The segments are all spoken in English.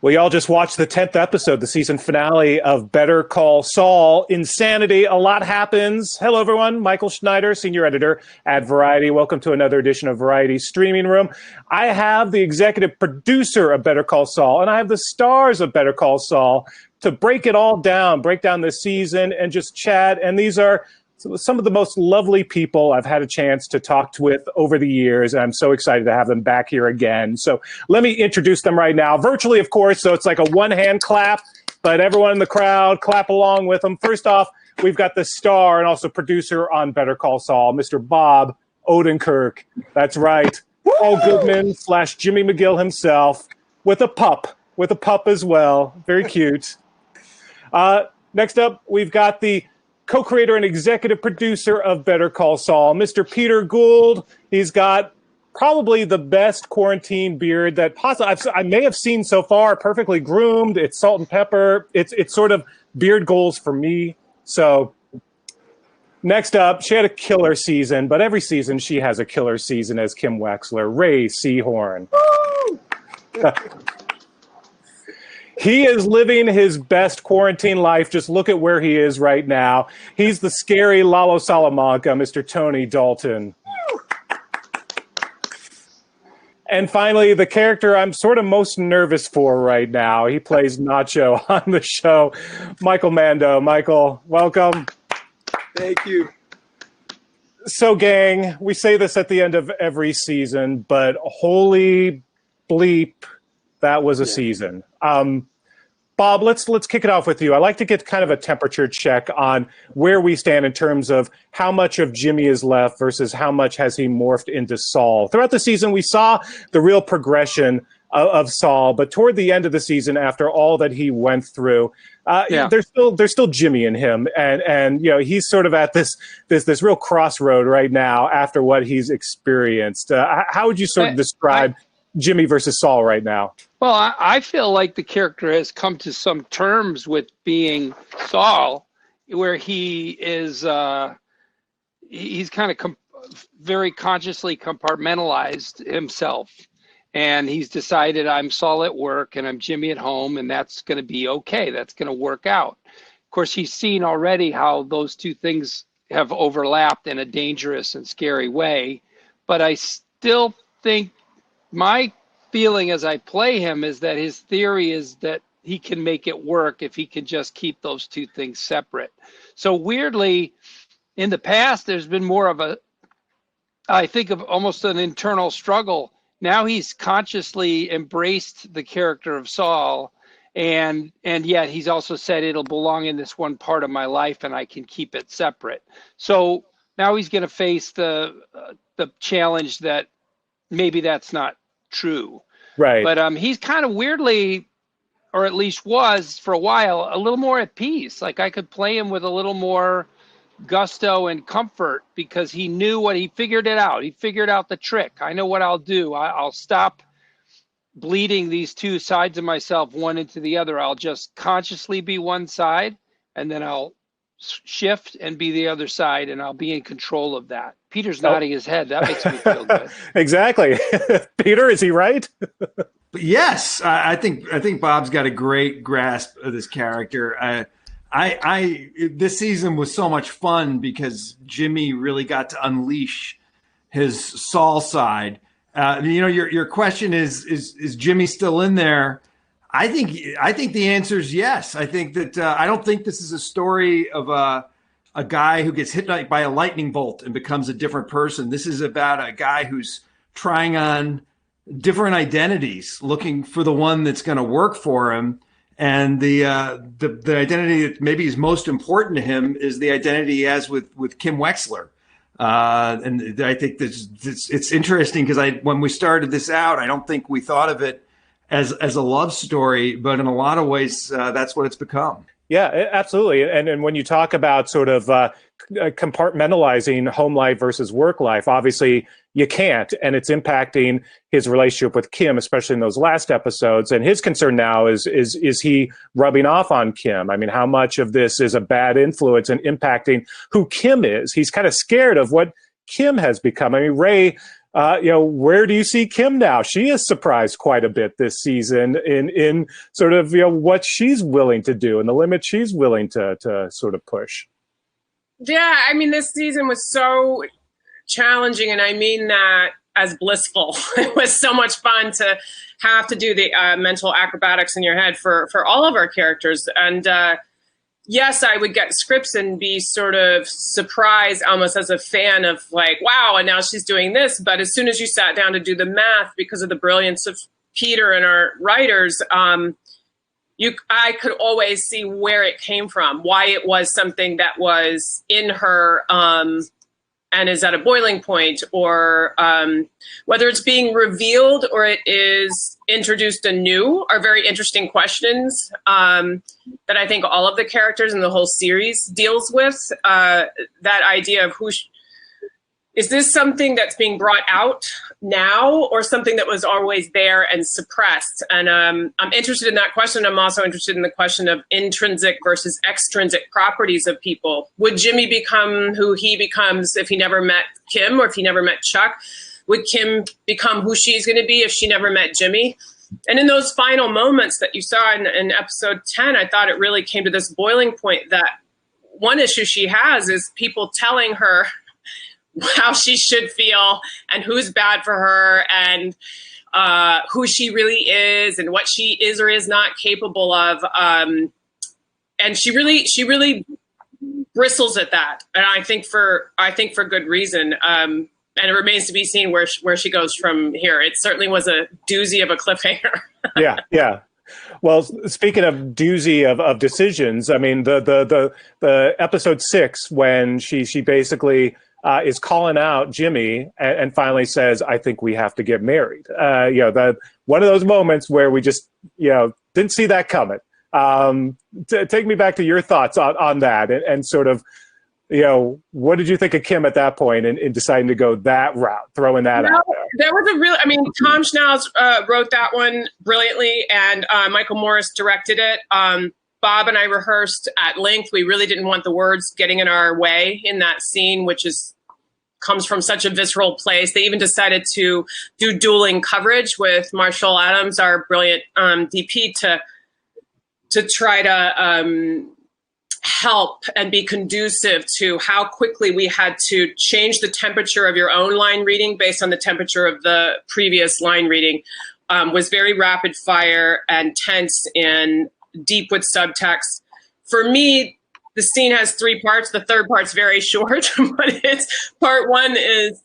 We all just watched the 10th episode, the season finale of Better Call Saul. Insanity. A lot happens. Hello, everyone. Michael Schneider, senior editor at Variety. Welcome to another edition of Variety's Streaming Room. I have the executive producer of Better Call Saul, and I have the stars of Better Call Saul to break it all down, break down this season, and just chat. And these are some of the most lovely people I've had a chance to talk with over the years, and I'm so excited to have them back here again. So let me introduce them right now, virtually, of course, so it's like a one-hand clap, but everyone in the crowd, clap along with them. First off, we've got the star and also producer on Better Call Saul, Mr. Bob Odenkirk. That's right, Saul Goodman / Jimmy McGill himself, with a pup as well. Very cute. Next up, we've got the co-creator and executive producer of Better Call Saul, Mr. Peter Gould. He's got probably the best quarantine beard that I may have seen so far. Perfectly groomed. It's salt and pepper. It's sort of beard goals for me. So next up, she had a killer season, but every season she has a killer season as Kim Wexler, Rhea Seehorn. He is living his best quarantine life. Just look at where he is right now. He's the scary Lalo Salamanca, Mr. Tony Dalton. And finally, the character I'm sort of most nervous for right now. He plays Nacho on the show, Michael Mando. Michael, welcome. Thank you. So, gang, we say this at the end of every season, but holy bleep, that was a season. Bob, let's kick it off with you. I like to get kind of a temperature check on where we stand in terms of how much of Jimmy is left versus how much has he morphed into Saul. Throughout the season, we saw the real progression of Saul, but toward the end of the season, after all that he went through, there's still Jimmy in him, and you know he's sort of at this real crossroad right now after what he's experienced. How would you sort of describe Jimmy versus Saul right now? Well, I feel like the character has come to some terms with being Saul, where he is he's kind of very consciously compartmentalized himself, and he's decided I'm Saul at work and I'm Jimmy at home, and that's going to be okay. That's going to work out. Of course, he's seen already how those two things have overlapped in a dangerous and scary way, but I still think my feeling as I play him is that his theory is that he can make it work if he can just keep those two things separate. So weirdly, in the past, there's been more of I think of almost an internal struggle. Now he's consciously embraced the character of Saul, and yet he's also said it'll belong in this one part of my life and I can keep it separate. So now he's going to face the challenge that maybe that's not true. Right. But he's kind of weirdly, or at least was for a while, a little more at peace. Like I could play him with a little more gusto and comfort because he knew he figured it out. He figured out the trick. I know what I'll do. I'll stop bleeding these two sides of myself, one into the other. I'll just consciously be one side, and then I'll shift and be the other side, and I'll be in control of that. Peter's nodding his head. That makes me feel good. Exactly. Peter, is he right? Yes, I think Bob's got a great grasp of this character. This season was so much fun because Jimmy really got to unleash his Saul side. Your question is Jimmy still in there? I think the answer is yes. I think that I don't think this is a story of a guy who gets hit by a lightning bolt and becomes a different person. This is about a guy who's trying on different identities, looking for the one that's going to work for him. And the identity that maybe is most important to him is the identity he has with Kim Wexler. And I think it's interesting because when we started this out, I don't think we thought of it as a love story, but in a lot of ways, that's what it's become. Yeah, absolutely. And when you talk about sort of compartmentalizing home life versus work life, obviously you can't, and it's impacting his relationship with Kim, especially in those last episodes. And his concern now is he rubbing off on Kim? I mean, how much of this is a bad influence and impacting who Kim is? He's kind of scared of what Kim has become. I mean, Rhea Where do you see Kim now? She is surprised quite a bit this season in sort of, what she's willing to do and the limit she's willing to sort of push. Yeah, I mean, this season was so challenging, and I mean that as blissful. It was so much fun to have to do the mental acrobatics in your head for all of our characters. And yes, I would get scripts and be sort of surprised almost as a fan of like, wow, and now she's doing this. But as soon as you sat down to do the math, because of the brilliance of Peter and our writers, I could always see where it came from, why it was something that was in her and is at a boiling point, or whether it's being revealed or it is introduced anew are very interesting questions that I think all of the characters in the whole series deals with. That idea of is this something that's being brought out now or something that was always there and suppressed? And I'm interested in that question. I'm also interested in the question of intrinsic versus extrinsic properties of people. Would Jimmy become who he becomes if he never met Kim, or if he never met Chuck? Would Kim become who she's going to be if she never met Jimmy? And in those final moments that you saw in episode 10, I thought it really came to this boiling point that one issue she has is people telling her how she should feel and who's bad for her and who she really is and what she is or is not capable of. And she really bristles at that. And I think for good reason. And it remains to be seen where she goes from here. It certainly was a doozy of a cliffhanger. Yeah. Well, speaking of doozy of decisions, I mean, the episode 6, when she basically is calling out Jimmy and finally says, "I think we have to get married." One of those moments where we just, didn't see that coming. Take me back to your thoughts on that and sort of, what did you think of Kim at that point in deciding to go that route, throwing that out there? There was Tom Schnauz wrote that one brilliantly, and Michael Morris directed it. Bob and I rehearsed at length. We really didn't want the words getting in our way in that scene, which comes from such a visceral place. They even decided to do dueling coverage with Marshall Adams, our brilliant DP, to try to help and be conducive to how quickly we had to change the temperature of your own line reading based on the temperature of the previous line reading. Was very rapid fire and tense and deep with subtext. For me, the scene has 3 parts. The third part's very short, but part 1 is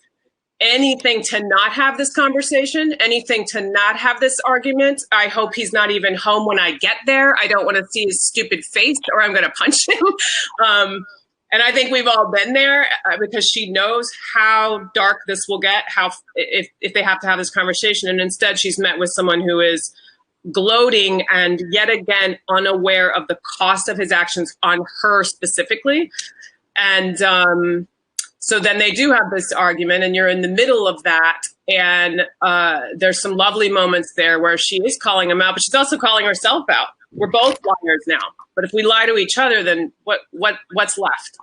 anything to not have this conversation, anything to not have this argument. I hope he's not even home when I get there. I don't want to see his stupid face or I'm going to punch him. And I think we've all been there because she knows how dark this will get, if they have to have this conversation. And instead she's met with someone who is gloating and yet again unaware of the cost of his actions on her specifically. And so then they do have this argument and you're in the middle of that. And there's some lovely moments there where she is calling him out, but she's also calling herself out. We're both liars now. But if we lie to each other, then what's left?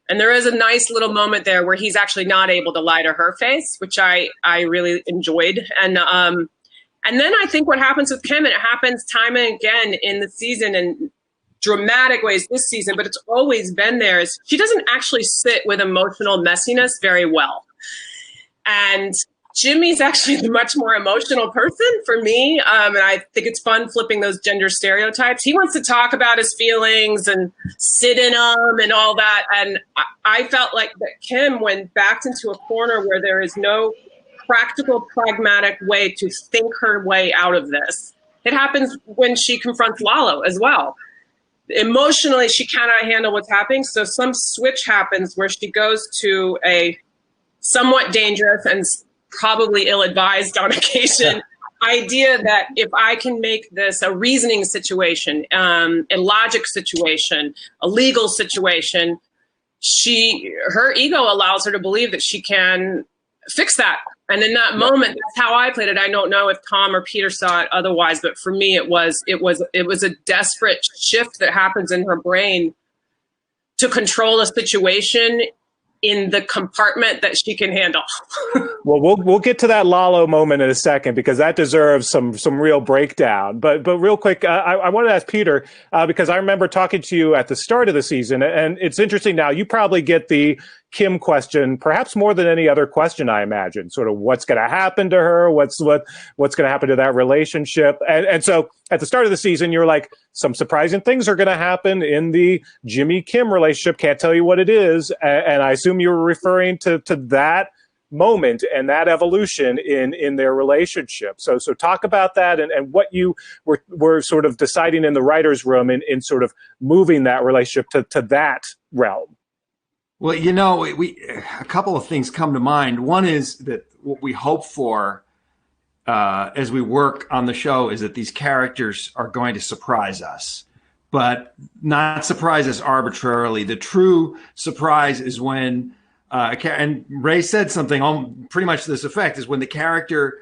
And there is a nice little moment there where he's actually not able to lie to her face, which I really enjoyed. And then I think what happens with Kim, and it happens time and again in the season in dramatic ways this season, but it's always been there, is she doesn't actually sit with emotional messiness very well. And Jimmy's actually the much more emotional person for me. And I think it's fun flipping those gender stereotypes. He wants to talk about his feelings and sit in them and all that. And I felt like that Kim went backed into a corner where there is no practical, pragmatic way to think her way out of this. It happens when she confronts Lalo as well. Emotionally, she cannot handle what's happening. So some switch happens where she goes to a somewhat dangerous and probably ill-advised on occasion idea that if I can make this a reasoning situation, a logic situation, a legal situation, her ego allows her to believe that she can fix that. And in that moment, that's how I played it. I don't know if Tom or Peter saw it otherwise, but for me, it was a desperate shift that happens in her brain to control a situation in the compartment that she can handle. Well, we'll get to that Lalo moment in a second because that deserves some real breakdown. But real quick, I wanted to ask Peter because I remember talking to you at the start of the season, and it's interesting now. You probably get the Kim question, perhaps more than any other question, I imagine. Sort of what's going to happen to her, what's going to happen to that relationship, and so at the start of the season, you're like, some surprising things are going to happen in the Jimmy Kim relationship. Can't tell you what it is, and I assume you were referring to that moment and that evolution in their relationship. So talk about that and what you were sort of deciding in the writer's room in sort of moving that relationship to that realm. Well, you know, a couple of things come to mind. One is that what we hope for as we work on the show is that these characters are going to surprise us, but not surprise us arbitrarily. The true surprise is when, and Ray said something on pretty much to this effect, is when the character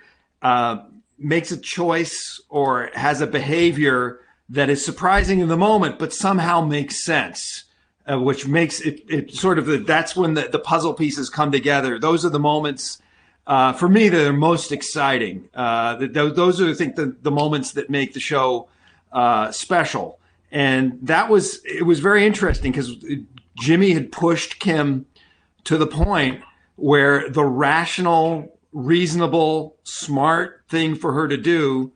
makes a choice or has a behavior that is surprising in the moment, but somehow makes sense. Which makes it sort of that's when the puzzle pieces come together. Those are the moments for me that are most exciting. Those are, I think, the moments that make the show special. And it was very interesting because Jimmy had pushed Kim to the point where the rational, reasonable, smart thing for her to do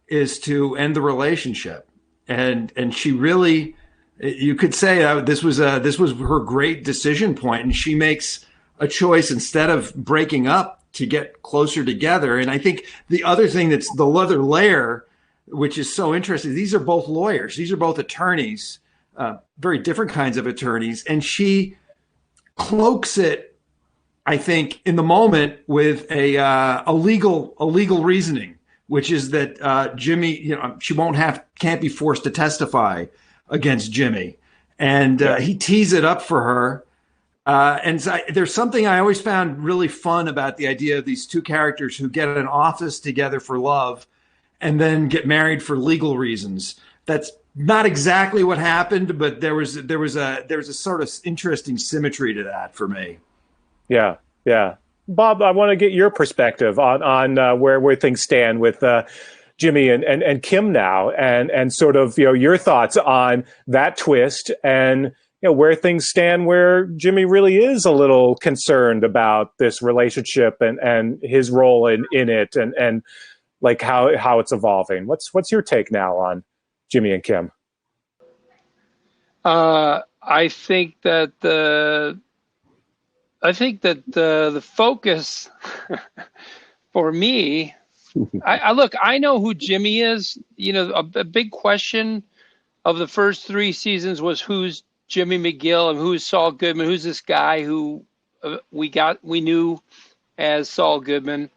is to end the relationship. And she really, you could say this was her great decision point, and she makes a choice instead of breaking up to get closer together. And I think the other thing that's the other layer, which is so interesting, these are both lawyers, these are both attorneys, very different kinds of attorneys, and she cloaks it, I think, in the moment with a legal reasoning, which is that Jimmy, she can't be forced to testify against Jimmy, and he tees it up for her. And so there's something I always found really fun about the idea of these two characters who get an office together for love and then get married for legal reasons. That's not exactly what happened, but there was a sort of interesting symmetry to that for me. Yeah. Bob, I want to get your perspective on where things stand with Jimmy and Kim now, and sort of your thoughts on that twist and where things stand, where Jimmy really is a little concerned about this relationship and his role in it, and like how it's evolving. What's your take now on Jimmy and Kim? I think that the focus for me, I know who Jimmy is. A big question of the first three seasons was who's Jimmy McGill and who's Saul Goodman, who's this guy who we knew as Saul Goodman.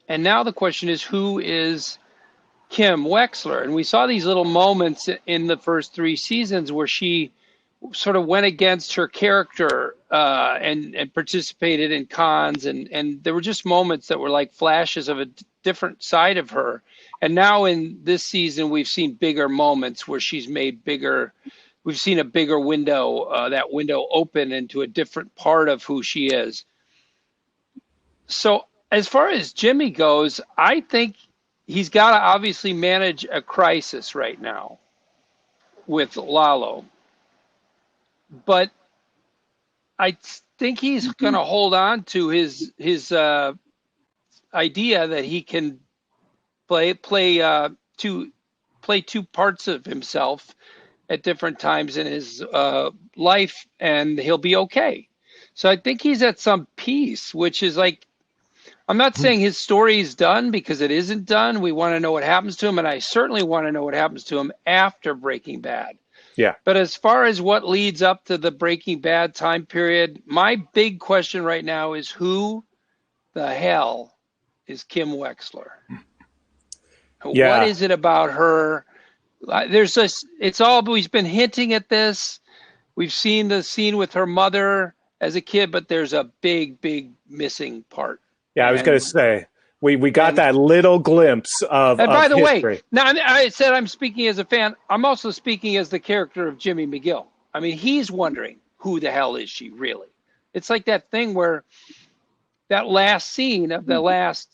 And now the question is, who is Kim Wexler? And we saw these little moments in the first three seasons where she sort of went against her character and participated in cons. And there were just moments that were like flashes of a different side of her. And now in this season, we've seen bigger moments where she's made bigger. We've seen a bigger window, that window open into a different part of who she is. So as far as Jimmy goes, I think he's got to obviously manage a crisis right now with Lalo. But I think he's going to hold on to his idea that he can play two parts of himself at different times in his life, and he'll be okay. So I think he's at some peace, which is like, I'm not saying his story is done, because it isn't done. We want to know what happens to him, and I certainly want to know what happens to him after Breaking Bad. Yeah. But as far as what leads up to the Breaking Bad time period, my big question right now is, who the hell is Kim Wexler? Yeah. What is it about her? We've been hinting at this. We've seen the scene with her mother as a kid, but there's a big missing part. Yeah, I was going to say, we got that little glimpse of And by the history. way, now I said I'm speaking as a fan. I'm also speaking as the character of Jimmy McGill. I mean, he's wondering, who the hell is she really? It's like that thing where that last scene of the last,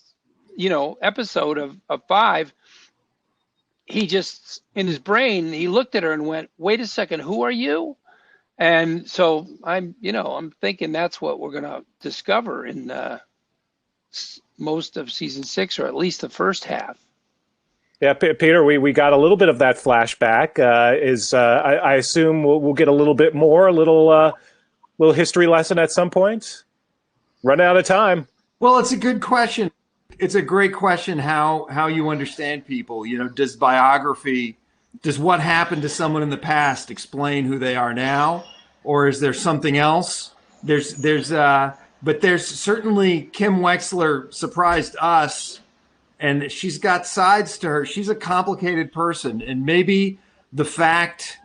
episode of 5, he just, in his brain, he looked at her and went, wait a second, who are you? And so I'm thinking that's what we're going to discover in most of season 6, or at least the first half. Yeah, Peter, we got a little bit of that flashback. I assume we'll get a little bit more, a little history lesson at some point? Running out of time. Well, it's a good question. It's a great question how you understand people. Does biography, does what happened to someone in the past explain who they are now? Or is there something else? But there's certainly, Kim Wexler surprised us, and she's got sides to her. She's a complicated person. And maybe the fact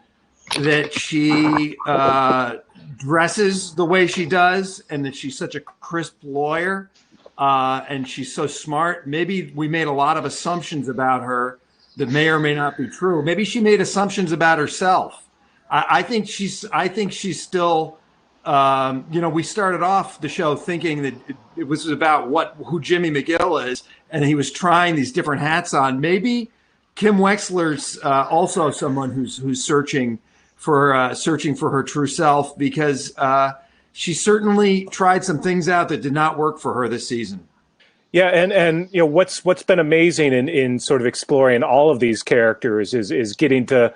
that she dresses the way she does, and that she's such a crisp lawyer, and she's so smart. Maybe we made a lot of assumptions about her that may or may not be true. Maybe she made assumptions about herself. I think she's still. We started off the show thinking that it was about who Jimmy McGill is, and he was trying these different hats on. Maybe Kim Wexler's also someone who's searching for her true self, because she certainly tried some things out that did not work for her this season. Yeah, and what's been amazing in sort of exploring all of these characters is getting to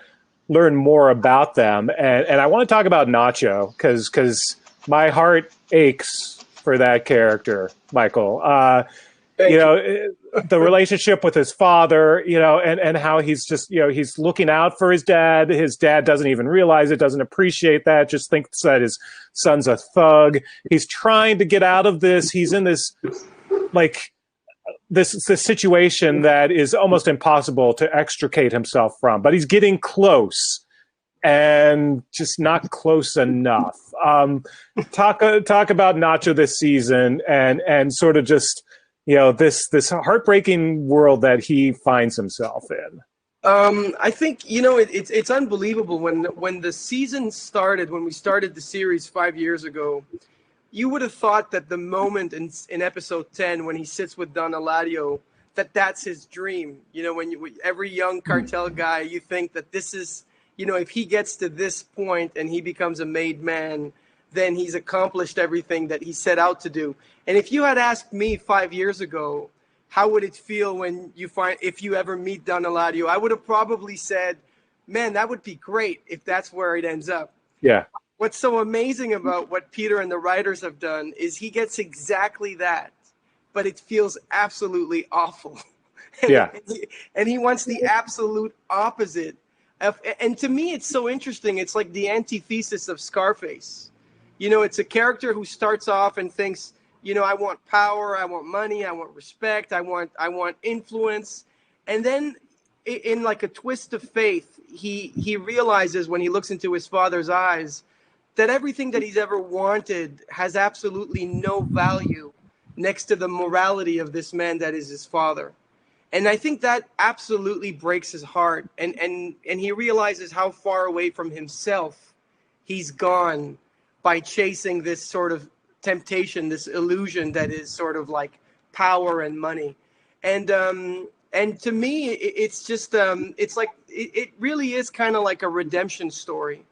learn more about them, and I want to talk about Nacho because my heart aches for that character, Michael. The relationship with his father, and how he's just, he's looking out for his dad. His dad doesn't even realize it, doesn't appreciate that, just thinks that his son's a thug. He's trying to get out of this. He's in this, this situation that is almost impossible to extricate himself from, but he's getting close and just not close enough. Talk about Nacho this season and sort of just, this heartbreaking world that he finds himself in. I think, it's unbelievable when the season started, when we started the series 5 years ago. You would have thought that the moment in episode 10 when he sits with Don Eladio, that's his dream. Every young cartel guy, you think that this is, if he gets to this point and he becomes a made man, then he's accomplished everything that he set out to do. And if you had asked me 5 years ago, how would it feel if you ever meet Don Eladio, I would have probably said, man, that would be great if that's where it ends up. Yeah. What's so amazing about what Peter and the writers have done is he gets exactly that, but it feels absolutely awful. And he wants the absolute opposite. And to me, it's so interesting. It's like the antithesis of Scarface. It's a character who starts off and thinks, I want power, I want money, I want respect, I want influence. And then in like a twist of faith, he realizes when he looks into his father's eyes that everything that he's ever wanted has absolutely no value next to the morality of this man that is his father. And I think that absolutely breaks his heart. And he realizes how far away from himself he's gone by chasing this sort of temptation, this illusion that is sort of like power and money. And to me, it's just, it's like, it really is kind of like a redemption story.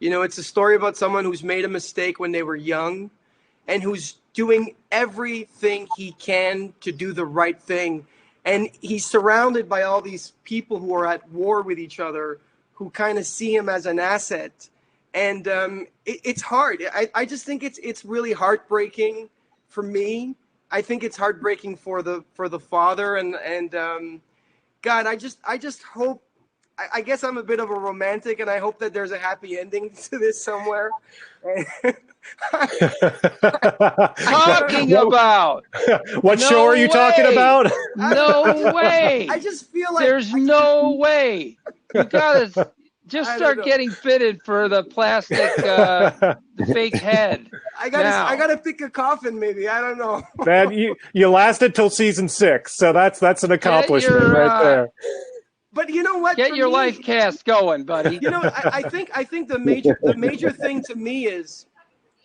It's a story about someone who's made a mistake when they were young and who's doing everything he can to do the right thing. And he's surrounded by all these people who are at war with each other, who kind of see him as an asset. And it's hard. I just think it's really heartbreaking for me. I think it's heartbreaking for the father. And God, I just hope, I guess I'm a bit of a romantic, and I hope that there's a happy ending to this somewhere. Talking about what show are you talking about? No way. I just feel like there's no way. You gotta just start getting fitted for the plastic, the fake head. I gotta pick a coffin, maybe. I don't know. Man, you lasted till season 6, so that's an accomplishment right there. But you know what? Get your life cast going, buddy. I think the major thing to me is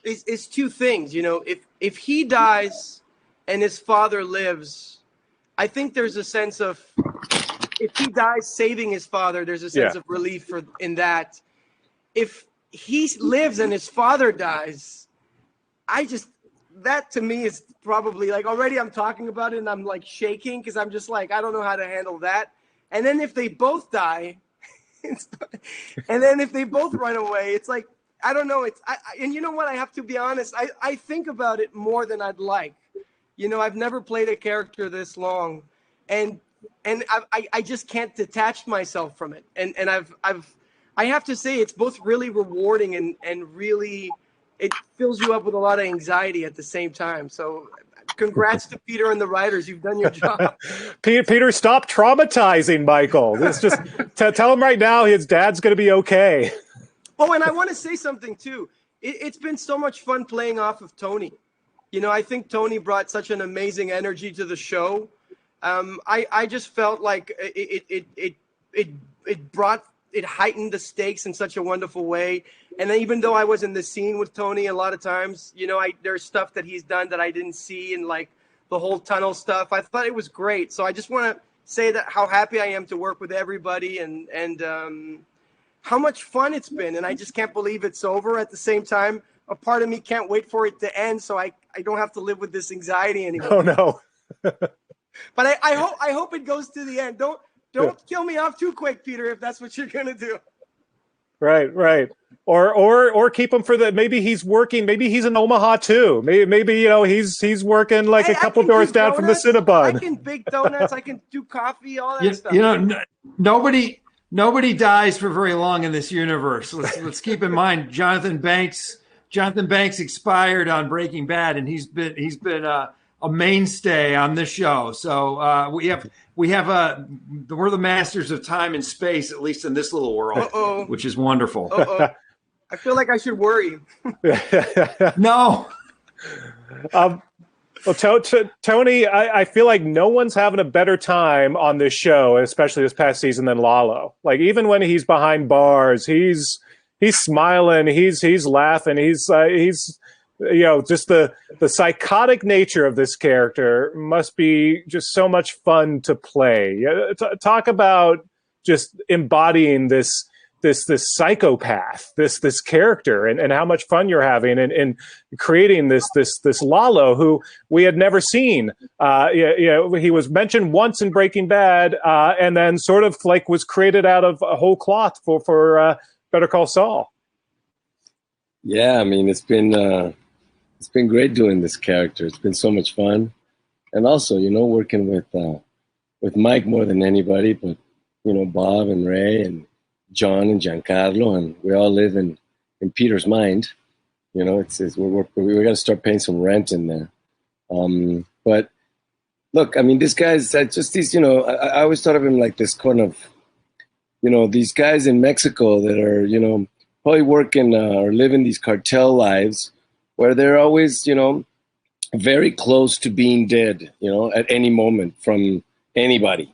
is two things. You know, if he dies and his father lives, I think there's a sense of, if he dies saving his father, there's a sense of relief in that. If he lives and his father dies, that to me is probably like, already I'm talking about it and I'm like shaking because I'm just like, I don't know how to handle that. And then if they both die, and then if they both run away, it's like, I don't know. And you know what? I have to be honest. I think about it more than I'd like. You know, I've never played a character this long, and I just can't detach myself from it. And I have to say, it's both really rewarding and really, it fills you up with a lot of anxiety at the same time. So congrats to Peter and the writers. You've done your job. Peter, stop traumatizing Michael. It's just tell him right now his dad's going to be okay. Oh, and I want to say something too. It's been so much fun playing off of Tony. You know, I think Tony brought such an amazing energy to the show. I just felt like it heightened the stakes in such a wonderful way. And even though I was in the scene with Tony a lot of times, you know, there's stuff that he's done that I didn't see, and like the whole tunnel stuff. I thought it was great. So I just want to say that how happy I am to work with everybody and how much fun it's been. And I just can't believe it's over. At the same time, a part of me can't wait for it to end so I don't have to live with this anxiety anymore. Oh, no. But I hope it goes to the end. Don't kill me off too quick, Peter, if that's what you're gonna do. Right. Or keep him for the, maybe he's working, maybe he's in Omaha too. Maybe you know, he's working like a couple doors down from the Cinnabon. I can bake donuts, I can do coffee, all that stuff. You know, nobody dies for very long in this universe. Let's keep in mind Jonathan Banks expired on Breaking Bad, and he's been a mainstay on this show. So we're the masters of time and space, at least in this little world, which is wonderful. I feel like I should worry. No. Well, Tony, I feel like no one's having a better time on this show, especially this past season, than Lalo. Like, even when he's behind bars, he's smiling, he's laughing, he's you know, just the psychotic nature of this character must be just so much fun to play. Talk about just embodying this psychopath, this character, and how much fun you're having in creating this Lalo, who we had never seen. You know, he was mentioned once in Breaking Bad, and then sort of like was created out of a whole cloth for Better Call Saul. Yeah, I mean, it's been great doing this character. It's been so much fun, and also, you know, working with Mike more than anybody, but you know, Bob and Ray and John and Giancarlo, and we all live in Peter's mind. You know, we got to start paying some rent in there. But look, I mean, this guy's just these. You know, I always thought of him like this kind of, you know, these guys in Mexico that are, you know, probably working or living these cartel lives, where they're always, you know, very close to being dead, you know, at any moment from anybody.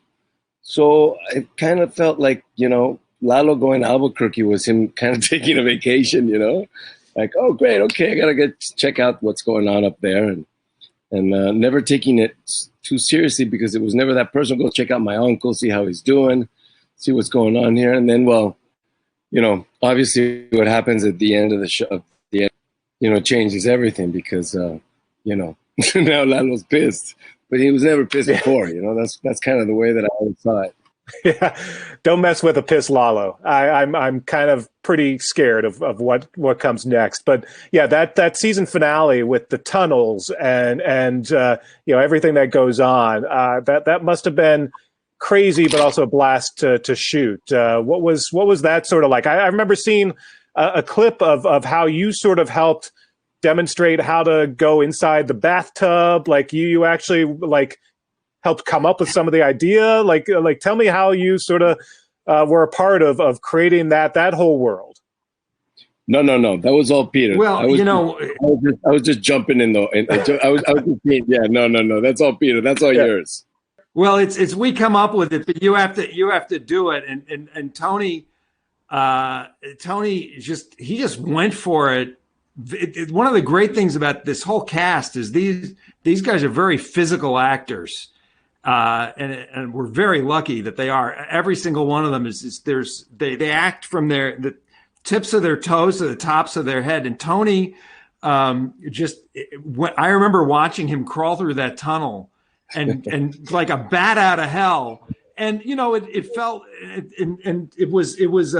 So it kind of felt like, you know, Lalo going to Albuquerque was him kind of taking a vacation, you know, like, oh, great. Okay. I got to check out what's going on up there, and never taking it too seriously, because it was never that personal. Go check out my uncle, see how he's doing, see what's going on here. And then, well, you know, obviously what happens at the end of the show, you know, changes everything, because, you know, now Lalo's pissed, but he was never pissed before, you know, that's kind of the way that I always saw it. Yeah, don't mess with a piss Lalo. I'm kind of pretty scared of what comes next. But yeah, that season finale with the tunnels and you know, everything that goes on, that must have been crazy, but also a blast to shoot. What was that sort of like? I remember seeing a clip of how you sort of helped demonstrate how to go inside the bathtub. Like you actually like helped come up with some of the idea. Like tell me how you sort of were a part of creating that whole world. No, that was all Peter. Well, I was just jumping in though. I was just being, yeah, no, that's all Peter. That's all yours. Well, it's we come up with it, but you have to do it. And Tony just went for it one of the great things about this whole cast is these guys are very physical actors, and we're very lucky that they are. Every single one of them they act from the tips of their toes to the tops of their head. And Tony, I remember watching him crawl through that tunnel, and like a bat out of hell. And it felt and it was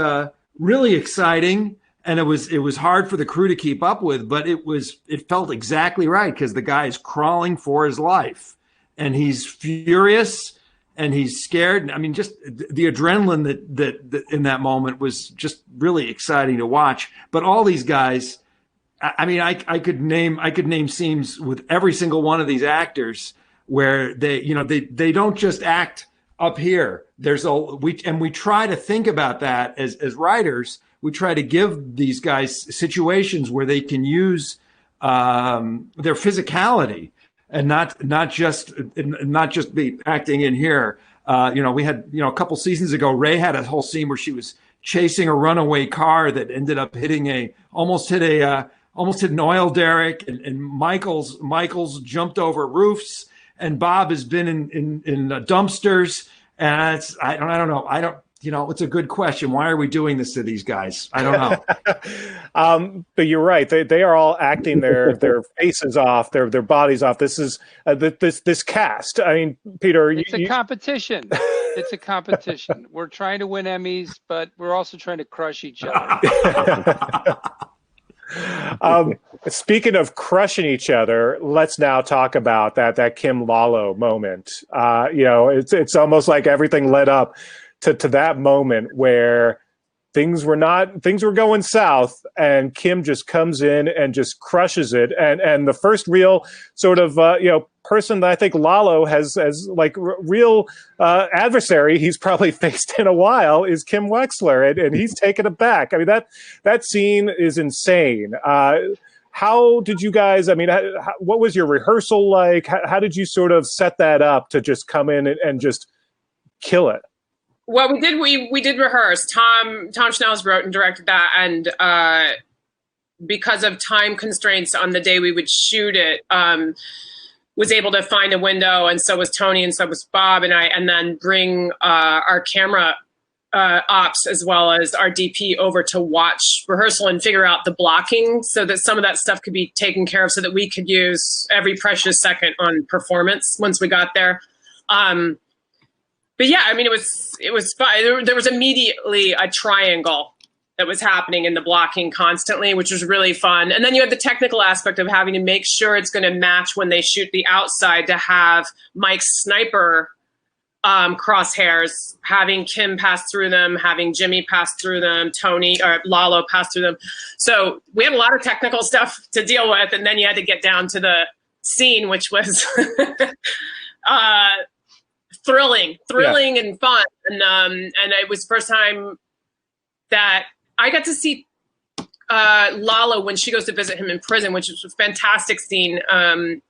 really exciting. And it was hard for the crew to keep up with, but it felt exactly right, because the guy is crawling for his life, and he's furious and he's scared. I mean, just the adrenaline that in that moment was just really exciting to watch. But all these guys, I mean, I could name scenes with every single one of these actors where they don't just act up here. We try to think about that as writers. We try to give these guys situations where they can use their physicality and not just be acting in here. We had a couple seasons ago, Rhea had a whole scene where she was chasing a runaway car that ended up almost hit an oil derrick, and Michael's jumped over roofs, and Bob has been in dumpsters, and I don't know. It's a good question. Why are we doing this to these guys? I don't know. But you're right. They are all acting their faces off, their bodies off. This is this cast. I mean, Peter, it's a competition. It's a competition. We're trying to win Emmys, but we're also trying to crush each other. Speaking of crushing each other, let's now talk about that Kim Lalo moment. It's almost like everything led up to that moment where things were going south, and Kim just comes in and just crushes it. And the first real sort of person that I think Lalo has like real adversary he's probably faced in a while is Kim Wexler, and he's taken aback. I mean, that scene is insane. How did you guys? I mean, what was your rehearsal like? How did you sort of set that up to just come in and just kill it? Well, we did rehearse. Tom Schnells wrote and directed that, and because of time constraints on the day we would shoot it, was able to find a window, and so was Tony, and so was Bob and I, and then bring our camera ops as well as our DP over to watch rehearsal and figure out the blocking so that some of that stuff could be taken care of, so that we could use every precious second on performance once we got there. But yeah, I mean, it was fun. There was immediately a triangle that was happening in the blocking constantly, which was really fun. And then you had the technical aspect of having to make sure it's going to match when they shoot the outside, to have Mike's sniper crosshairs, having Kim pass through them, having Jimmy pass through them, Tony or Lalo pass through them. So we had a lot of technical stuff to deal with, and then you had to get down to the scene, which was thrilling and fun. And it was the first time that I got to see Lalo when she goes to visit him in prison, which is a fantastic scene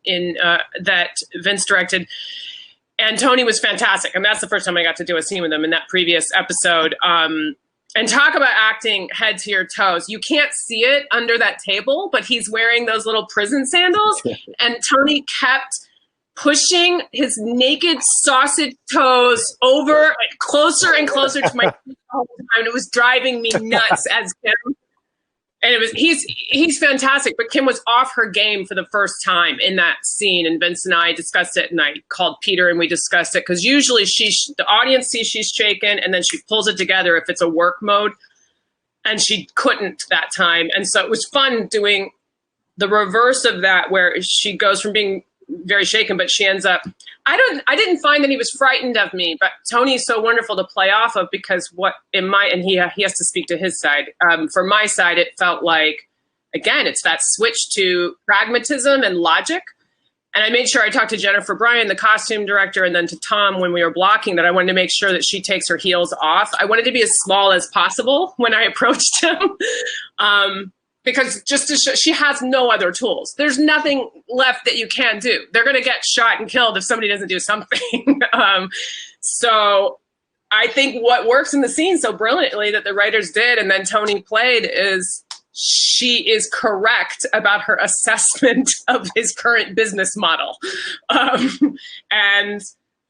that Vince directed. And Tony was fantastic. And that's the first time I got to do a scene with him in that previous episode. And talk about acting head to your toes. You can't see it under that table, but he's wearing those little prison sandals. And Tony kept pushing his naked sausage toes over, like, closer and closer to my feet all the time. It was driving me nuts as Kim. And he's fantastic, but Kim was off her game for the first time in that scene. And Vince and I discussed it, and I called Peter and we discussed it, because usually the audience sees she's shaken and then she pulls it together if it's a work mode, and she couldn't that time. And so it was fun doing the reverse of that, where she goes from being very shaken, but she ends up, I didn't find that he was frightened of me, but Tony's so wonderful to play off of, because he has to speak to his side. For my side, it felt like, again, it's that switch to pragmatism and logic. And I made sure I talked to Jennifer Bryan, the costume director, and then to Tom when we were blocking, that I wanted to make sure that she takes her heels off. I wanted to be as small as possible when I approached him. Because just to show, she has no other tools. There's nothing left that you can do. They're going to get shot and killed if somebody doesn't do something. So I think what works in the scene so brilliantly that the writers did, and then Tony played, is she is correct about her assessment of his current business model. And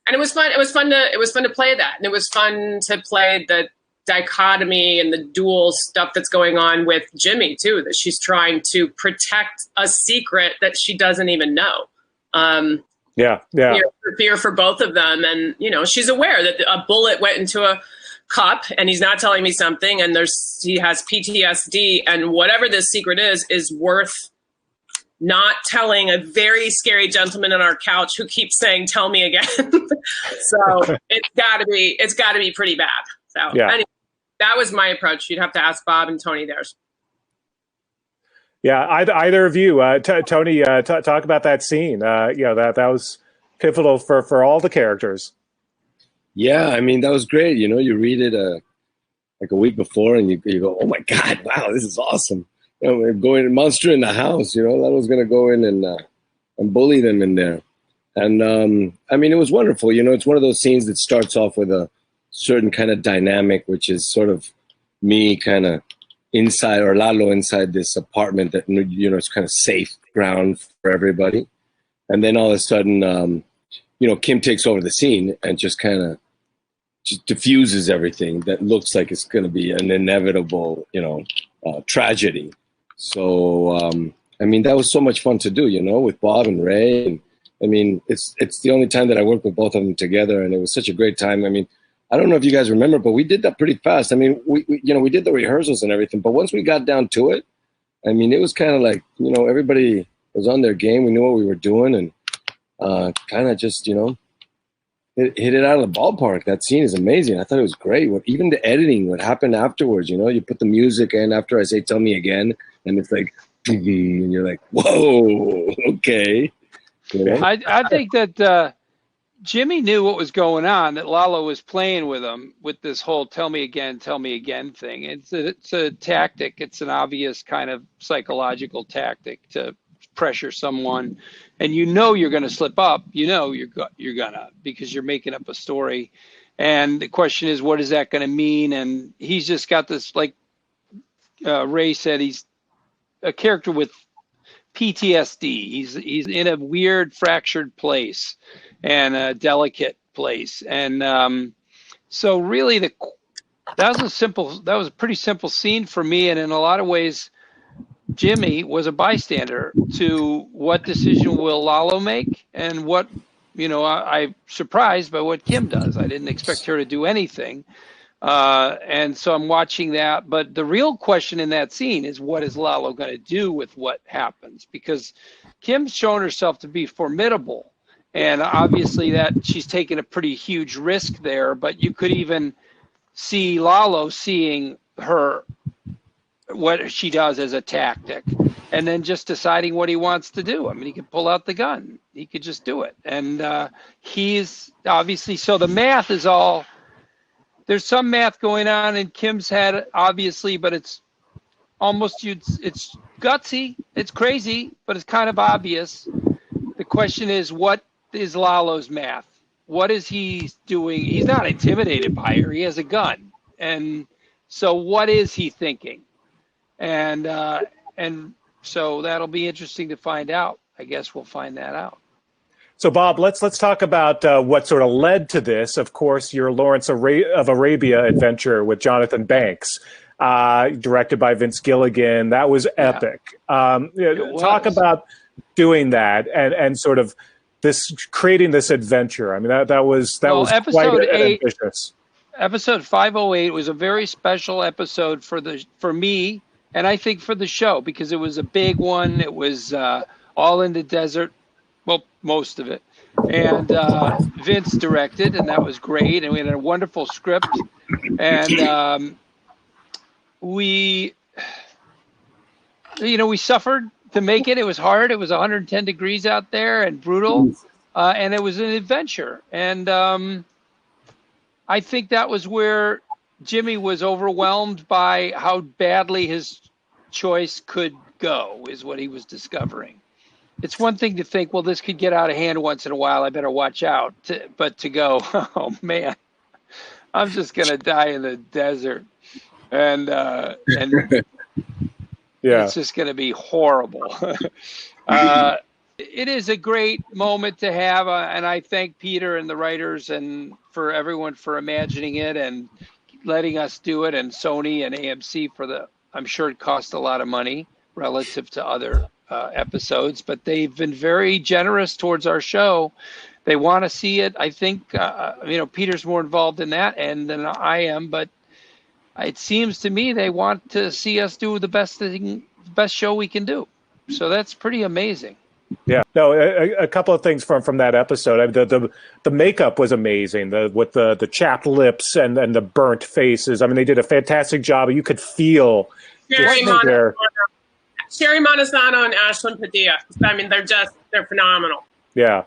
it was fun. It was fun to play that. And it was fun to play the dichotomy and the dual stuff that's going on with Jimmy too, that she's trying to protect a secret that she doesn't even know. Fear for both of them. And, she's aware that a bullet went into a cup and he's not telling me something, and he has PTSD, and whatever this secret is worth not telling a very scary gentleman on our couch who keeps saying, "Tell me again." So it's gotta be pretty bad. So anyway, that was my approach. You'd have to ask Bob and Tony theirs. Yeah, either of you, Tony, talk about that scene. That was pivotal for all the characters. Yeah, I mean, that was great. You read it like a week before, and you go, "Oh my God, wow, this is awesome!" We're going monster in the house. Lalo's going to go in and bully them in there, and I mean, it was wonderful. It's one of those scenes that starts off with a certain kind of dynamic, which is sort of me kind of inside, or Lalo inside this apartment that it's kind of safe ground for everybody, and then all of a sudden, Kim takes over the scene and just kind of diffuses everything that looks like it's going to be an inevitable, tragedy. So, I mean, that was so much fun to do, with Bob and Ray. And, I mean, it's the only time that I worked with both of them together, and it was such a great time. I mean, I don't know if you guys remember, but we did that pretty fast. I mean, we did the rehearsals and everything, but once we got down to it, I mean, it was kind of like, everybody was on their game. We knew what we were doing, and kind of just, hit it out of the ballpark. That scene is amazing. I thought it was great. Even the editing, what happened afterwards, you put the music in after I say, "Tell me again," and it's like, and you're like, whoa, okay. I think that Jimmy knew what was going on, that Lalo was playing with him with this whole tell me again thing. It's a tactic. It's an obvious kind of psychological tactic to pressure someone, and you're going to slip up. You're gonna, because you're making up a story, and the question is, what is that going to mean? And he's just got this, like Ray said, he's a character with PTSD. He's in a weird, fractured place and a delicate place, and so really that was a pretty simple scene for me, and in a lot of ways, Jimmy was a bystander to what decision will Lalo make, and what, I'm surprised by what Kim does. I didn't expect her to do anything. And so I'm watching that. But the real question in that scene is, what is Lalo going to do with what happens? Because Kim's shown herself to be formidable. And obviously that she's taken a pretty huge risk there. But you could even see Lalo seeing her, what she does as a tactic, and then just deciding what he wants to do. I mean, he could pull out the gun. He could just do it. And he's obviously, so the math is all, there's some math going on in Kim's head, obviously, but it's almost, it's gutsy, it's crazy, but it's kind of obvious. The question is, what is Lalo's math? What is he doing? He's not intimidated by her. He has a gun. And so what is he thinking? And so that'll be interesting to find out. I guess we'll find that out. So, Bob, let's talk about what sort of led to this. Of course, your Lawrence of Arabia adventure with Jonathan Banks, directed by Vince Gilligan. That was epic. Talk about doing that and sort of this, creating this adventure. I mean, that was quite ambitious. Episode 508 was a very special episode for me, and I think for the show, because it was a big one. It was all in the desert. Well, most of it. And Vince directed, and that was great. And we had a wonderful script. And we suffered to make it. It was hard. It was 110 degrees out there and brutal. And it was an adventure. And I think that was where Jimmy was overwhelmed by how badly his choice could go, is what he was discovering. It's one thing to think, well, this could get out of hand once in a while, I better watch out. But to go, oh man, I'm just gonna die in the desert, and Yeah. It's just going to be horrible. It is a great moment to have, and I thank Peter and the writers and for everyone for imagining it and letting us do it, and Sony and AMC for I'm sure it cost a lot of money relative to other episodes, but they've been very generous towards our show. They want to see it. I think, Peter's more involved in that end than I am, but it seems to me they want to see us do the best show we can do. So that's pretty amazing. Yeah, no, a couple of things from that episode. I mean, the makeup was amazing. With the chapped lips and the burnt faces. I mean, they did a fantastic job. You could feel Sherry Montesano and Ashlyn Padilla. I mean, they're phenomenal. Yeah,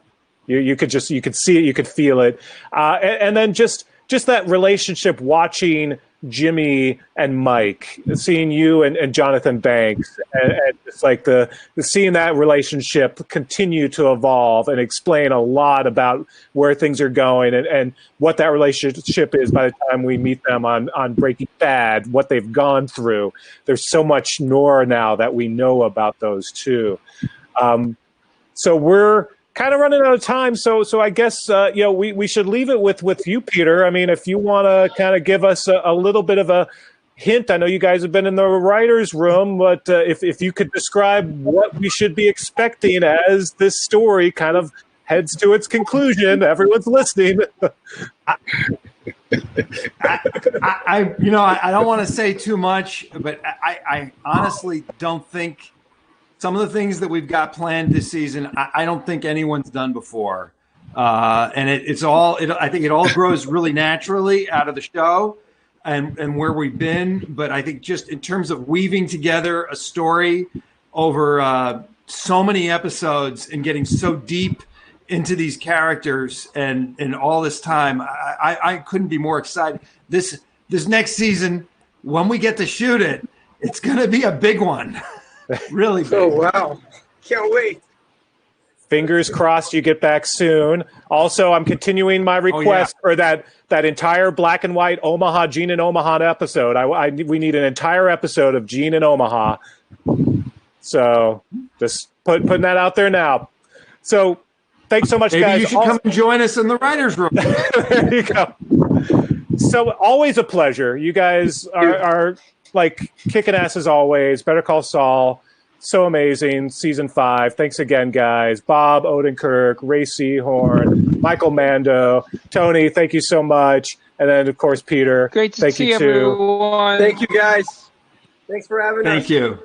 you could see it, you could feel it, and then just that relationship, watching Jimmy and Mike, seeing you and Jonathan Banks, and just like the seeing that relationship continue to evolve and explain a lot about where things are going and what that relationship is by the time we meet them on Breaking Bad, what they've gone through. There's so much more now that we know about those two. So we're kind of running out of time, so I guess we should leave it with you, Peter. I mean, if you want to kind of give us a little bit of a hint. I know you guys have been in the writer's room, but if you could describe what we should be expecting as this story kind of heads to its conclusion. Everyone's listening. I don't want to say too much, but I honestly don't think some of the things that we've got planned this season, I don't think anyone's done before. And I think it all grows really naturally out of the show and where we've been. But I think just in terms of weaving together a story over so many episodes and getting so deep into these characters and all this time, I couldn't be more excited. This next season, when we get to shoot it, it's going to be a big one. Really big. Oh, wow. Can't wait. Fingers crossed you get back soon. Also, I'm continuing my request for that entire black and white Omaha, Gene in Omaha episode. We need an entire episode of Gene in Omaha. So just putting that out there now. So thanks so much, guys. Maybe you should come and join us in the writer's room. There you go. So always a pleasure. You guys are like kicking ass as always. Better Call Saul. So amazing. Season 5. Thanks again, guys. Bob Odenkirk, Rhea Seehorn, Michael Mando, Tony, thank you so much. And then, of course, Peter. Great to see everyone. Thank you, guys. Thanks for having us. Thank you.